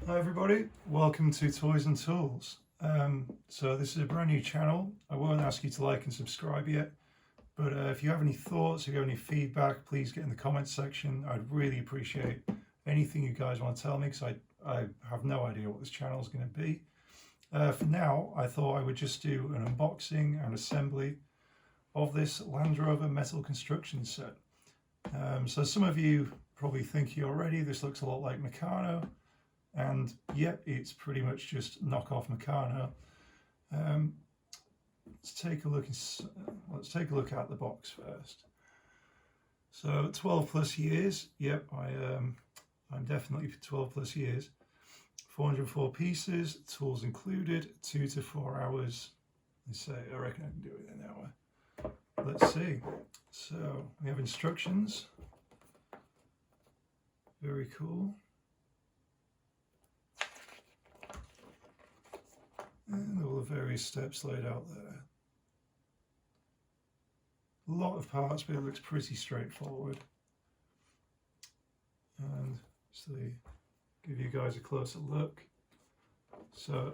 Hi everybody, welcome to Toys and Tools. So this is a brand new channel. I won't ask you to like and subscribe yet, but if you have any thoughts, if you have any feedback, please get in the comments section. I'd really appreciate anything you guys want to tell me, because I have no idea what this channel is going to be. For now, I thought I would just do an unboxing and assembly of this Land Rover metal construction set. So some of you probably think already this looks a lot like Meccano. And yep, it's pretty much just knockoff Meccano. Let's take a look at the box first. So 12 plus years. Yep, I'm definitely for 12 plus years. 404 pieces, tools included, 2 to 4 hours. Let's say I reckon I can do it in an hour. Let's see. So we have instructions. Very cool. And all the various steps laid out there. A lot of parts, but it looks pretty straightforward. And so give you guys a closer look. So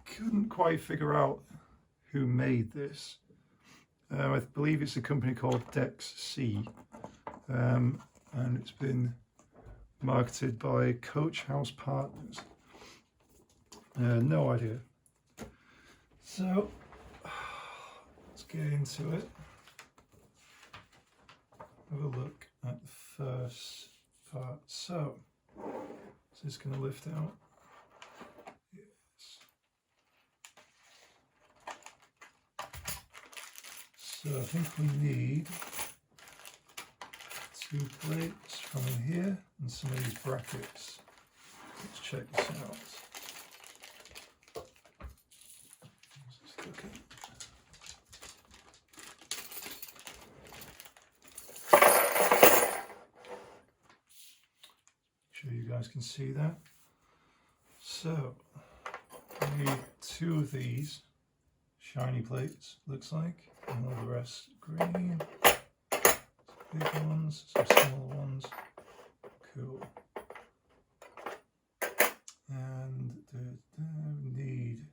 couldn't quite figure out who made this. I believe it's a company called Dex C, and it's been marketed by Coach House Partners. No idea. So let's get into it. Have a look at the first part. So is this going to lift out? Yes. So I think we need 2 plates from in here and some of these brackets. Let's check this out. Sure you guys can see that. So we need 2 of these shiny plates, looks like, and all the rest green. Some big ones, some small ones. Cool. And we need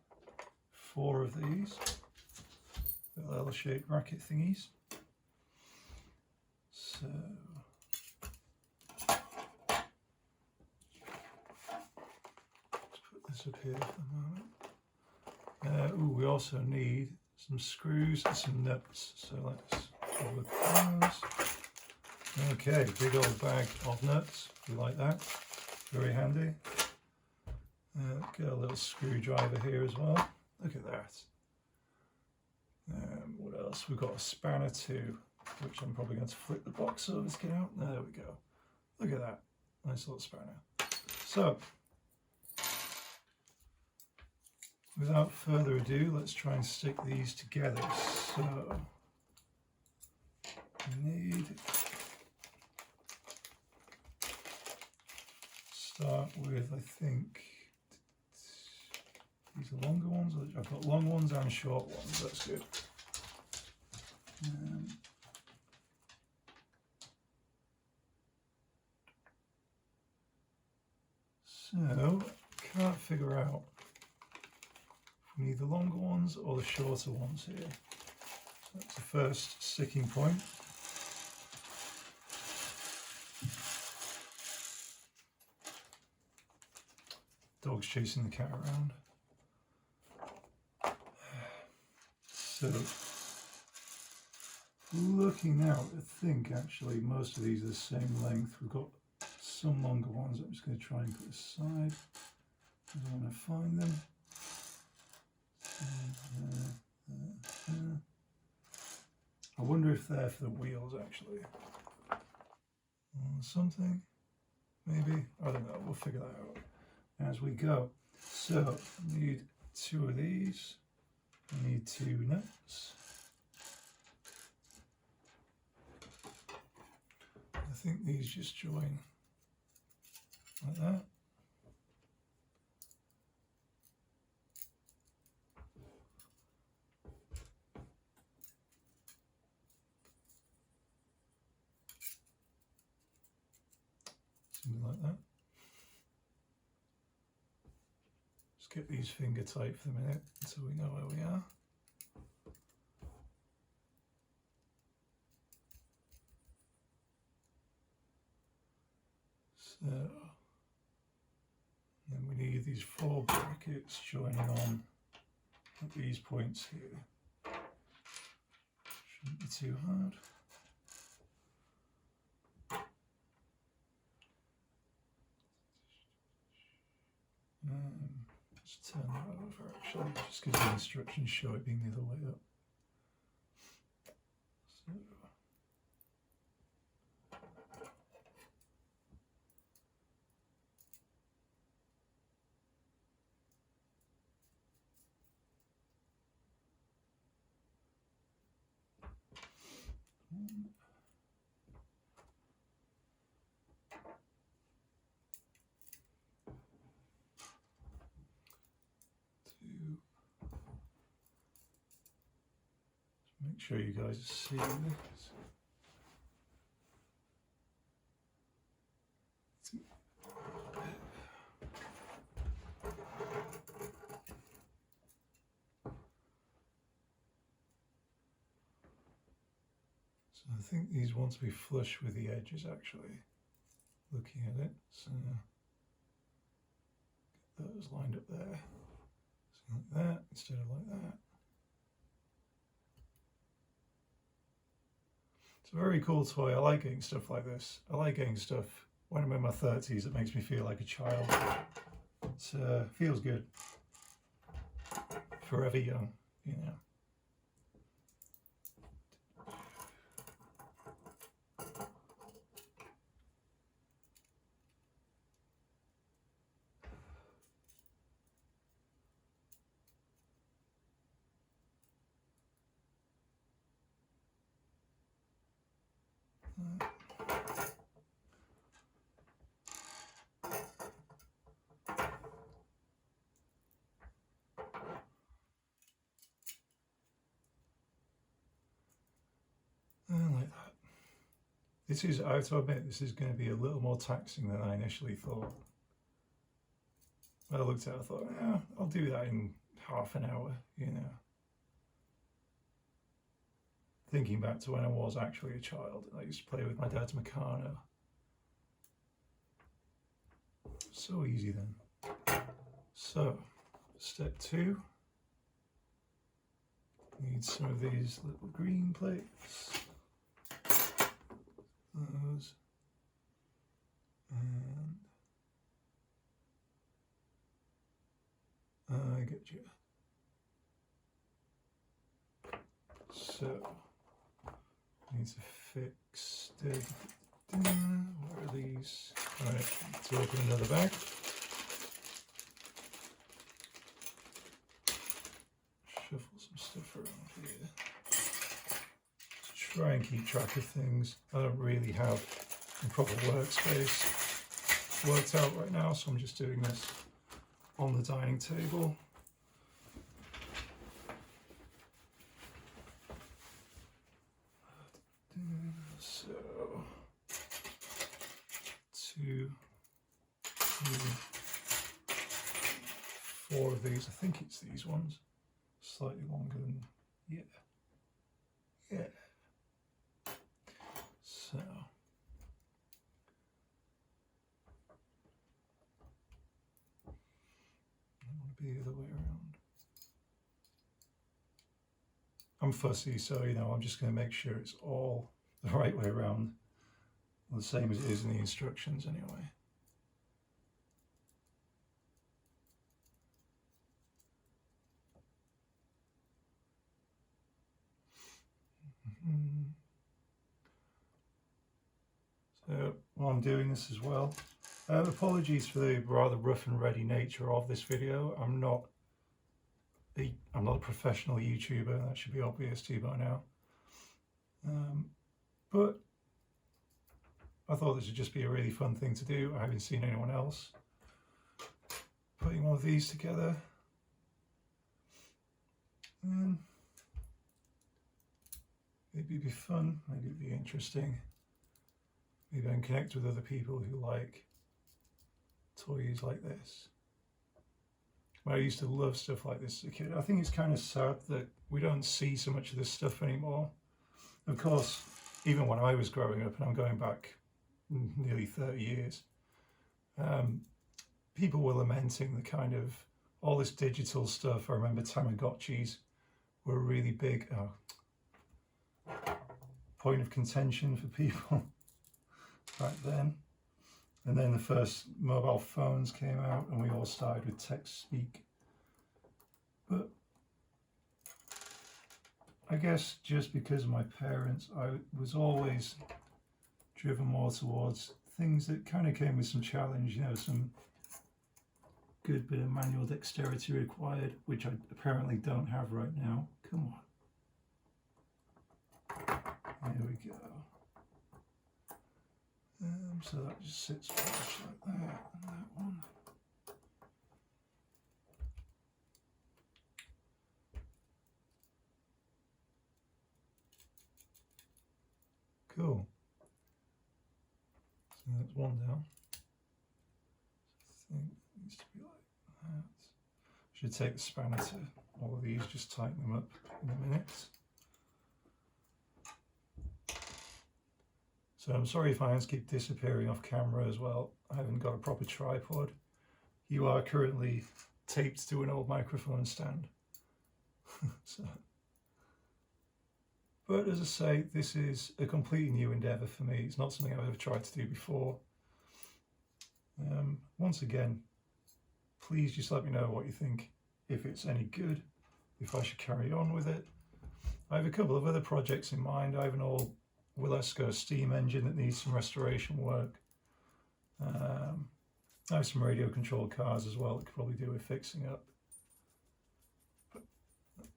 4 of these little L-shaped bracket thingies. So this up here for the moment. We also need some screws and some nuts. So let's have a look at those. Okay, big old bag of nuts. We like that. Very handy. Got a little screwdriver here as well. Look at that. What else? We've got a spanner too, which I'm probably going to flip the box over to get out. There we go. Look at that. Nice little spanner. So without further ado, let's try and stick these together. So we need start with, I think, these are longer ones. I've got long ones and short ones. That's good. So can't figure out if we need the longer ones or the shorter ones here. So that's the first sticking point. Dog's chasing the cat around. So looking now, I think actually most of these are the same length. We've got some longer ones. I'm just going to try and put aside. I want to find them. I wonder if they're for the wheels actually. Or something, maybe. I don't know. We'll figure that out as we go. So I need 2 of these. I need 2 nuts. I think these just join like that. Something like that. get these finger tight for the minute until we know where we are. So then we need these 4 brackets joining on at these points here. Shouldn't be too hard. Let's turn that over actually, just because the instructions show it being the other way up. So. Make sure you guys are seeing this. So I think these want to be flush with the edges actually, looking at it. So get those lined up there. So like that instead of like that. It's a very cool toy. I like getting stuff like this. I like getting stuff when I'm in my 30s that makes me feel like a child. It feels good. Forever young, you know. Like that. This is, I have to admit, this is going to be a little more taxing than I initially thought. When I looked at it, I thought, yeah, I'll do that in half an hour, you know. Thinking back to when I was actually a child, I used to play with my dad's Meccano. So easy then. So, step 2. Need some of these little green plates. Those. And I get you. So, need to fix the. Where are these? Alright, let's open another bag. Shuffle some stuff around here. Try and keep track of things. I don't really have a proper workspace worked out right now, so I'm just doing this on the dining table. So, 2, 3, 4 of these. I think it's these ones. Slightly longer than, yeah. So, I want to be the other way around. I'm fussy, so you know, I'm just going to make sure it's all the right way around, the same as it is in the instructions anyway. So while I'm doing this as well, apologies for the rather rough and ready nature of this video. I'm not a professional YouTuber, that should be obvious to you by now. But I thought this would just be a really fun thing to do. I haven't seen anyone else putting one of these together. And maybe it'd be fun, maybe it'd be interesting. Maybe I can connect with other people who like toys like this. But I used to love stuff like this as a kid. I think it's kind of sad that we don't see so much of this stuff anymore. Of course, even when I was growing up, and I'm going back nearly 30 years, people were lamenting the kind of all this digital stuff. I remember Tamagotchis were really big point of contention for people back then. And then the first mobile phones came out and we all started with text speak. But I guess just because of my parents, I was always driven more towards things that kind of came with some challenge, you know, some good bit of manual dexterity required, which I apparently don't have right now. Come on. There we go. So that just sits flush like that, and that one. Cool. So that's one down. I think it needs to be like that. Should take the spanner to all of these, just tighten them up in a minute. So I'm sorry if my hands keep disappearing off camera as well. I haven't got a proper tripod. You are currently taped to an old microphone stand. So. But as I say, this is a completely new endeavour for me. It's not something I've ever tried to do before. Once again, please just let me know what you think, if it's any good, if I should carry on with it. I have a couple of other projects in mind. I have an old Wilesco steam engine that needs some restoration work. I have some radio controlled cars as well that could probably do with fixing up.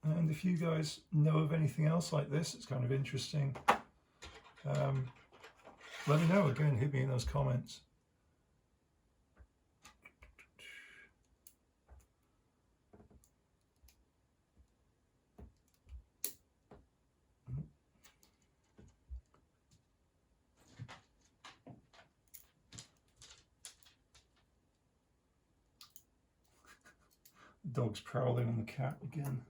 And if you guys know of anything else like this, it's kind of interesting. Let me know. Again, hit me in those comments. The dog's prowling on the cat again.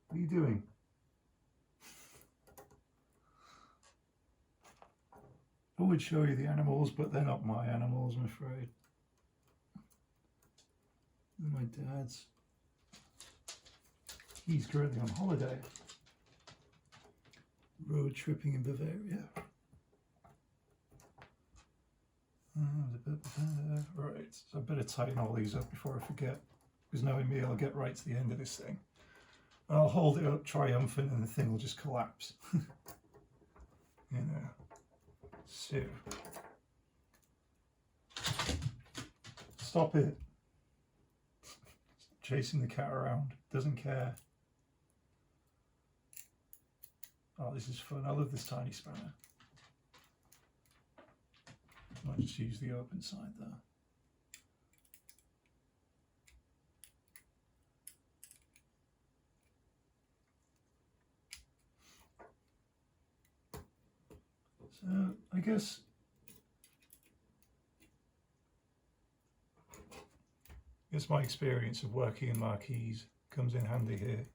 What are you doing? I would show you the animals, but they're not my animals, I'm afraid. They're my dad's. He's currently on holiday. Road tripping in Bavaria. Right, so I better tighten all these up before I forget, because knowing me, I'll get right to the end of this thing. And I'll hold it up triumphant and the thing will just collapse. You know. So. Stop it. Chasing the cat around. Doesn't care. Oh, this is fun. I love this tiny spanner. I'll just use the open side there. So I guess my experience of working in marquees comes in handy here.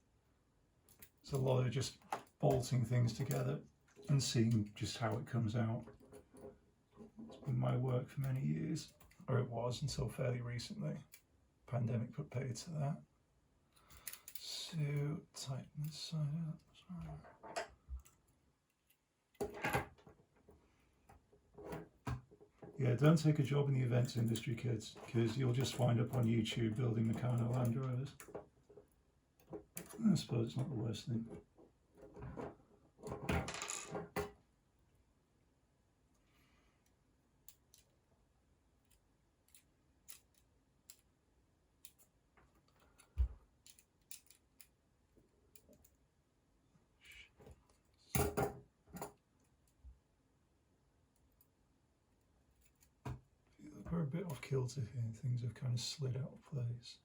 It's a lot of just bolting things together and seeing just how it comes out. It's been my work for many years, or it was until fairly recently. Pandemic put paid to that. So tighten this side up. Yeah, don't take a job in the events industry, kids, because you'll just wind up on YouTube building Meccano Land Rovers. I suppose it's not the worst thing. We're a bit off kilter here, things have kind of slid out of place.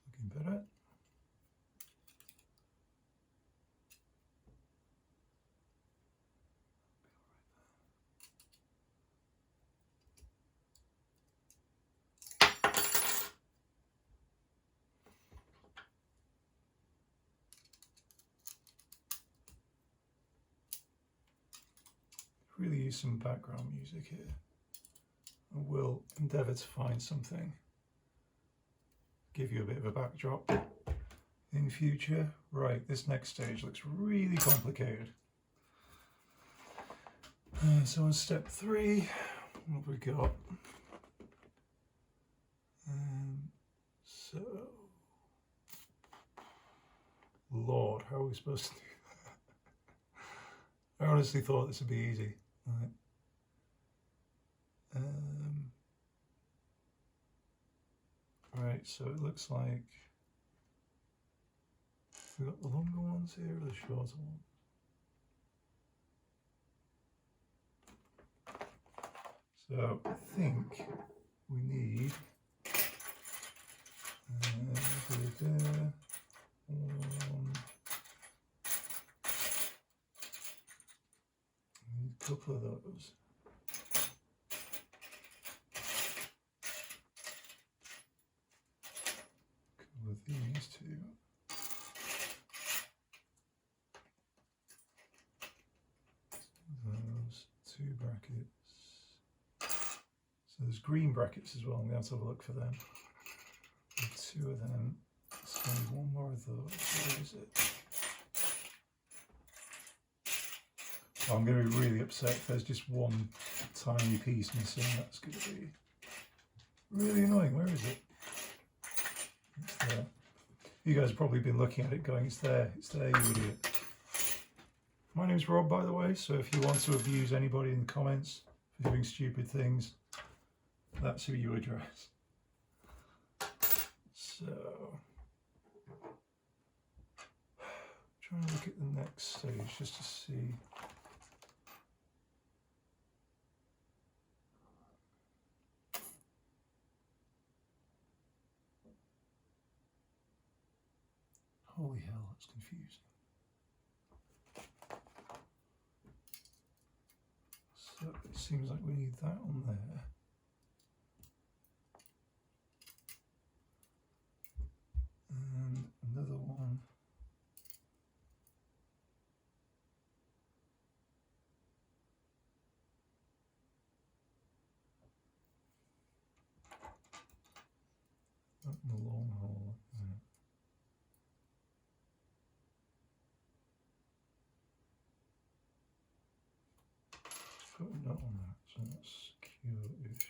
Looking better. really use some background music here. I will endeavour to find something, give you a bit of a backdrop in future. Right, this next stage looks really complicated. So on step 3, what have we got? So, Lord, how are we supposed to do that? I honestly thought this would be easy. Right. Right, so it looks like we've got the longer ones here or the shorter ones. So I think we need a couple of those. With these two. Those 2 brackets. So there's green brackets as well. I'm going to have to have a look for them. And 2 of them. There's going to be 1 more of those. Where is it? Oh, I'm going to be really upset if there's just 1 tiny piece missing. That's going to be really annoying. Where is it? It's there. You guys have probably been looking at it going, it's there, you idiot. My name's Rob, by the way, so if you want to abuse anybody in the comments for doing stupid things, that's who you address. So, trying to look at the next stage just to see. Holy hell, that's confusing. So it seems like we need that on there. And another one. Up in the long hole. Put a nut on that, so that's secure-ish.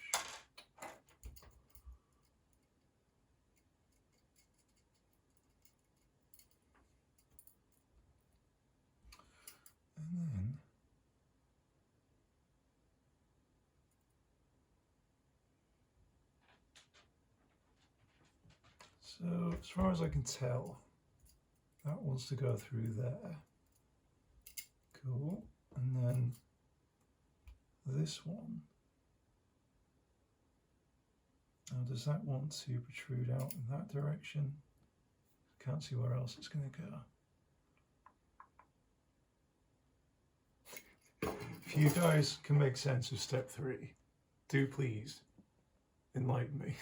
And then so as far as I can tell, that wants to go through there. Cool. And then this one, now does that want to protrude out in that direction? Can't see where else it's going to go. If you guys can make sense of step 3, do please enlighten me.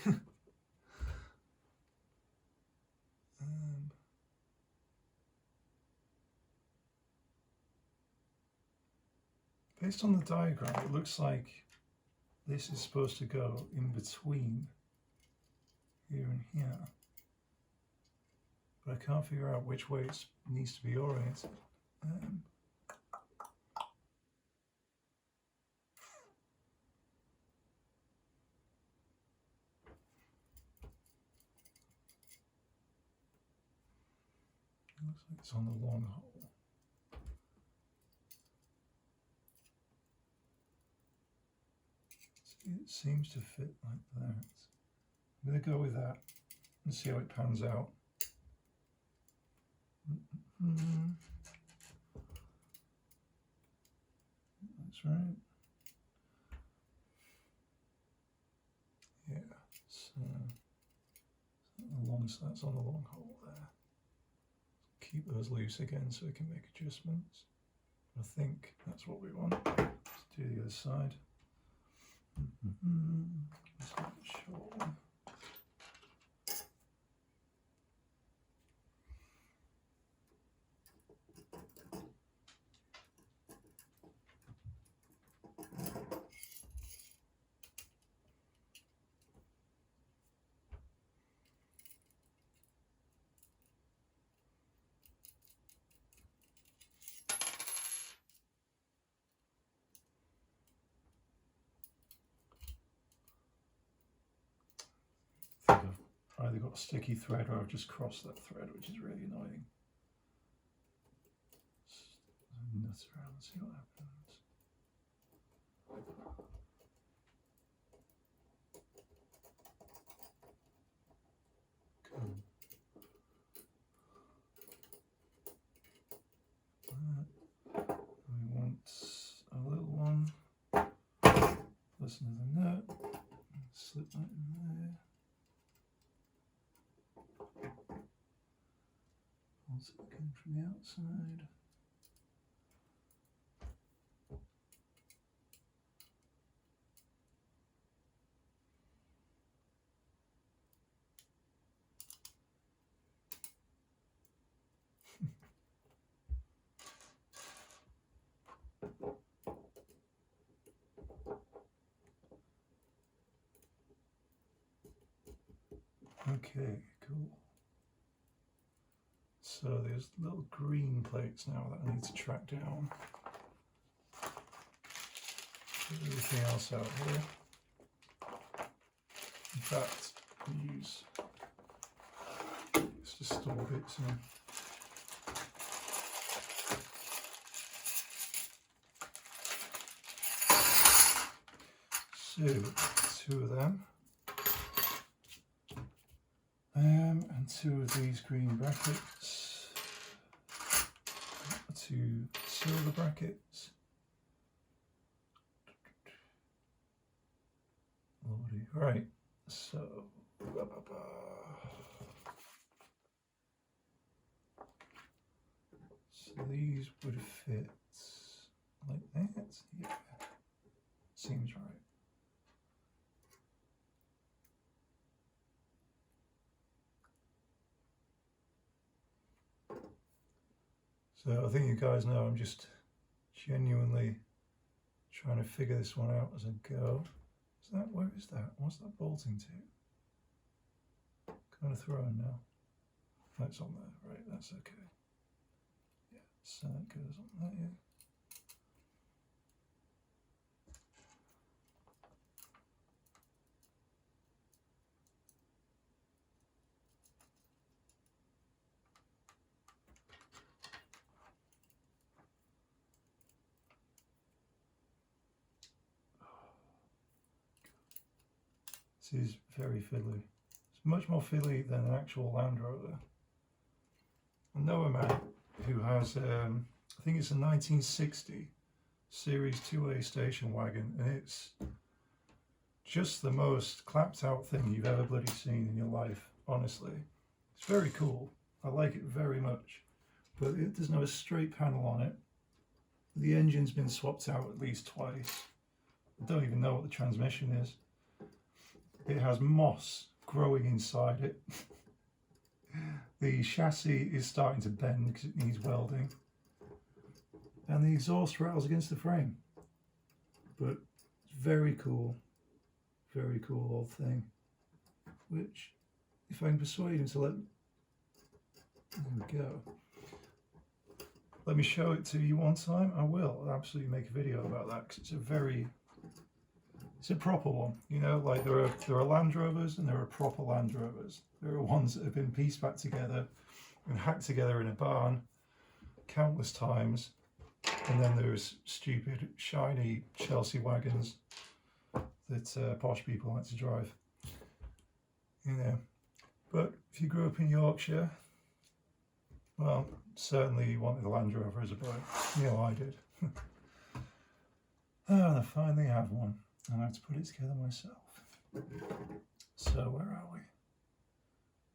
Based on the diagram, it looks like this is supposed to go in between here and here. But I can't figure out which way it needs to be oriented. It looks like it's on the long hole. It seems to fit like that. I'm going to go with that and see how it pans out. That's right. Yeah, so that's on the long hole there. Keep those loose again so we can make adjustments. I think that's what we want. Let's do the other side. Let's make it short. either got a sticky thread or I've just crossed that thread, which is really annoying. Nuts around, see what happens. Cool. We want a little one. Plus another nut. Slip that in there. Also again from the outside. Okay, cool. So there's little green plates now that I need to track down. Get everything else out here. In fact, use let's just store bits in. So, 2 of them. And 2 of these green brackets, 2 silver brackets. Lordy. Right, so these would fit like that. Yeah, seems right. So I think you guys know I'm just genuinely trying to figure this one out as I go. Is that, where is that? What's that bolting to? Kind of thrown now. That's on there, right, that's okay. Yeah, so that goes on there, yeah. This is very fiddly. It's much more fiddly than an actual Land Rover. I know a man who has, I think it's a 1960 Series 2A station wagon, and it's just the most clapped out thing you've ever bloody seen in your life, honestly. It's very cool. I like it very much. But it doesn't have a straight panel on it. The engine's been swapped out at least twice. I don't even know what the transmission is. It has moss growing inside it. The chassis is starting to bend because it needs welding. And the exhaust rattles against the frame. But it's very cool old thing. Which, if I can persuade him to let me... There we go. Let me show it to you one time. I will. I'll absolutely make a video about that because it's a proper one. You know, like there are Land Rovers and there are proper Land Rovers. There are ones that have been pieced back together and hacked together in a barn countless times. And then there's stupid, shiny Chelsea wagons that posh people like to drive. You know, but if you grew up in Yorkshire, well, certainly you wanted a Land Rover as a boy. You know, I did. And I finally have one. And I have to put it together myself. So where are we?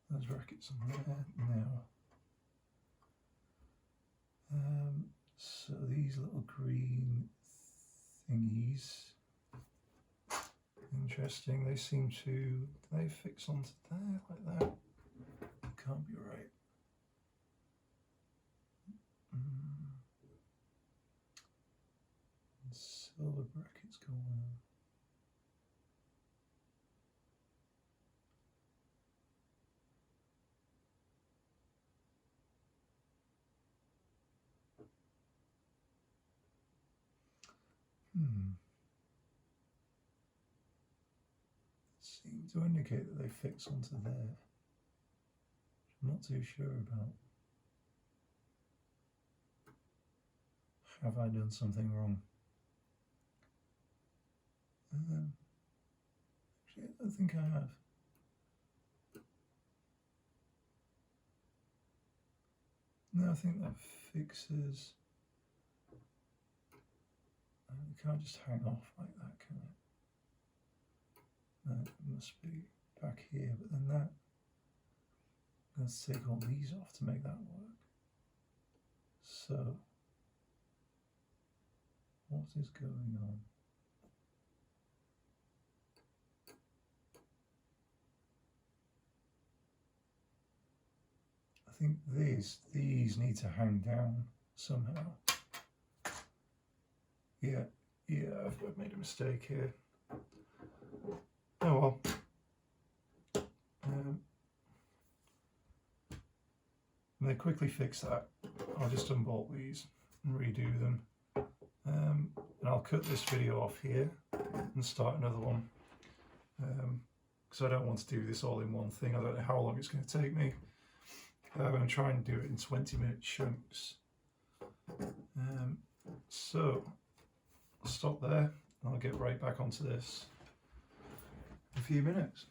Those brackets on there now. So these little green thingies, interesting. They seem to, they fix onto there like that. It can't be right. Silver brackets go on. Seem to indicate that they fix onto there. I'm not too sure about. Have I done something wrong? Actually, I don't think I have. No, I think that fixes. You can't just hang off like that, can it? That must be back here, but then that. Let's take all these off to make that work. So, what is going on? I think these need to hang down somehow. Yeah, I've made a mistake here. Oh well. When they quickly fix that, I'll just unbolt these and redo them. And I'll cut this video off here and start another one. Because I don't want to do this all in one thing. I don't know how long it's going to take me. I'm going to try and do it in 20-minute chunks. So I'll stop there and I'll get right back onto this in a few minutes.